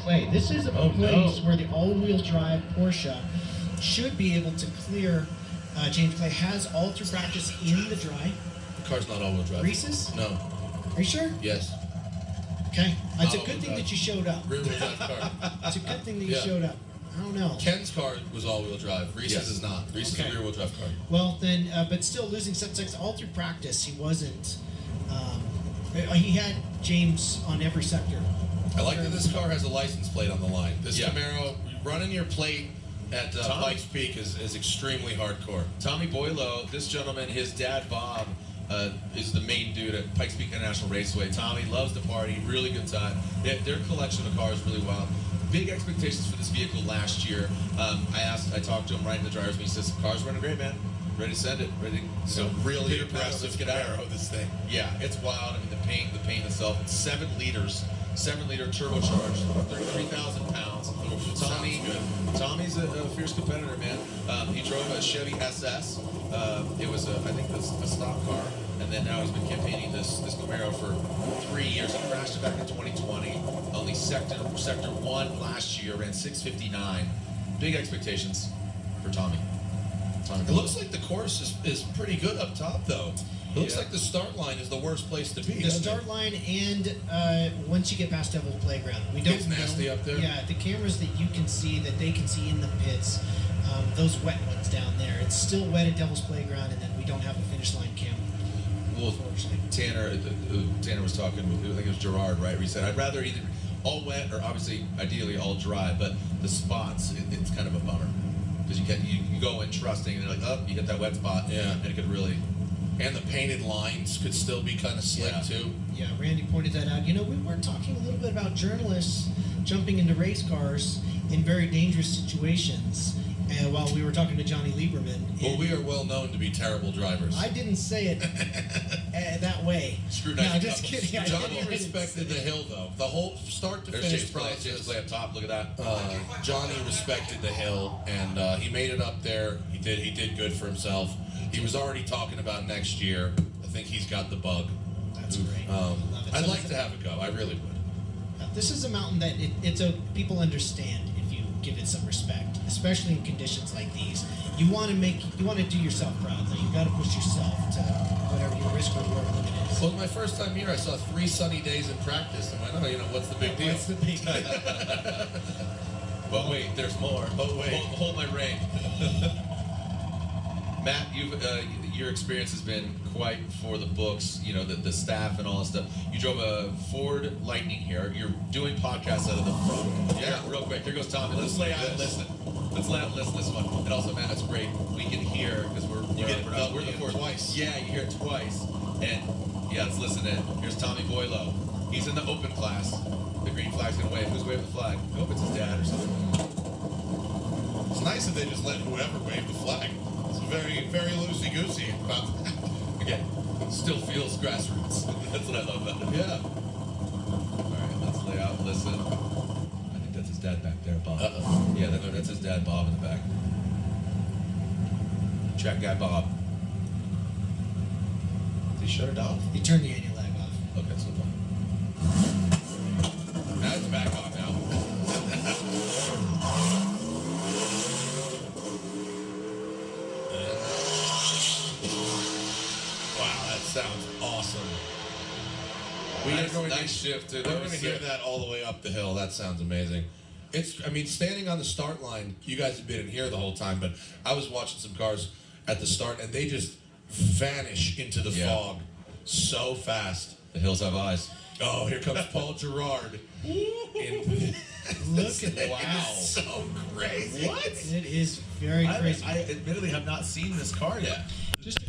Clay. This is a place where the all-wheel drive Porsche should be able to clear James Clay. Has all through practice in the dry. The car's not all-wheel drive. Reese's? No. Are you sure? Yes. Okay. It's a good thing that you showed up. Rear-wheel drive car. It's a good thing that you showed up. I don't know. Ken's car was all-wheel drive. Reese's is not. Reese's is a rear-wheel drive car. Well, then, but still losing set six all through practice. He wasn't. He had James on every sector. I like that this car has a license plate on the line. This Camaro, running your plate at Pikes Peak is extremely hardcore. Tommy Boileau, this gentleman, his dad Bob, is the main dude at Pikes Peak International Raceway. Tommy loves to party, really good time. Their collection of cars really wild. Big expectations for this vehicle last year. I talked to him right in the driver's meeting. He says, "Car's running great, man. Ready to send it. Ready." So really impressive Camaro, this thing. Yeah, it's wild. I mean, the paint itself. It's 7 liters. 7-liter turbocharged, 33,000 pounds. Tommy's a fierce competitor, man. He drove a Chevy SS. It was, I think, a stock car, and then now he's been campaigning this Camaro for 3 years. He crashed it back in 2020. Only sector 1 last year, ran 659. Big expectations for Tommy. It looks like the course is pretty good up top, though. It looks like the start line is the worst place to be. The start line, and once you get past Devil's Playground, we don't it's nasty up there. Yeah, the cameras that you can see, that they can see in the pits, those wet ones down there. It's still wet at Devil's Playground, and then we don't have a finish line cam. Well, Tanner was talking with, I think it was Gerard, right? Where he said, "I'd rather either all wet or obviously, ideally, all dry." But the spots, it's kind of a bummer because you go in trusting, and they're like, "Oh, you hit that wet spot," and it could really. And the painted lines could still be kind of slick, too. Yeah, Randy pointed that out. You know, we were talking a little bit about journalists jumping into race cars in very dangerous situations while we were talking to Johnny Lieberman. Well, we are well known to be terrible drivers. I didn't say it that way. Screwdriver. No, just kidding. Johnny respected the hill, though. The whole start to finish process. James Clay up top. Look at that. Johnny respected the hill, and he made it up there. He did good for himself. He was already talking about next year. I think he's got the bug. That's great. I'd like to have it go. I really would. This is a mountain that people understand if you give it some respect, especially in conditions like these. You want to do yourself proud. Though. You got to push yourself to whatever your risk reward limit is. Well, my first time here, I saw 3 sunny days in practice, and went, "Oh, what's the big deal?" What's the big deal? But wait, there's more. Oh wait, hold my rein. Matt, your experience has been quite for the books, you know, the staff and all that stuff. You drove a Ford Lightning here. You're doing podcasts out of the front. Yeah, real quick. Here goes Tommy. Let's lay out and listen. Let's lay out and listen to this one. And also, Matt, it's great. We can hear, because we're the fourth. Twice. Yeah, you hear it twice. And, yeah, let's listen in. Here's Tommy Boileau. He's in the open class. The green flag's going to wave. Who's waving the flag? I hope it's his dad or something. It's nice that they just let whoever wave the flag. Very, very loosey-goosey about that. Again, still feels grassroots. That's what I love about it. Yeah. All right, let's lay out and listen. I think that's his dad back there, Bob. Uh-oh. Yeah, that's his dad, Bob, in the back. Track guy, Bob. Did he shut it off? You turn the annual lag off. Okay, so fine. Now it's back on now. Sounds awesome. Nice shift too. We're going to hear that all the way up the hill. That sounds amazing. Standing on the start line, you guys have been in here the whole time, but I was watching some cars at the start, and they just vanish into the fog so fast. The hills have eyes. Oh, here comes Paul Gerard. Look at that. Wow. It's so crazy. What? It is very crazy. I admittedly have not seen this car yet.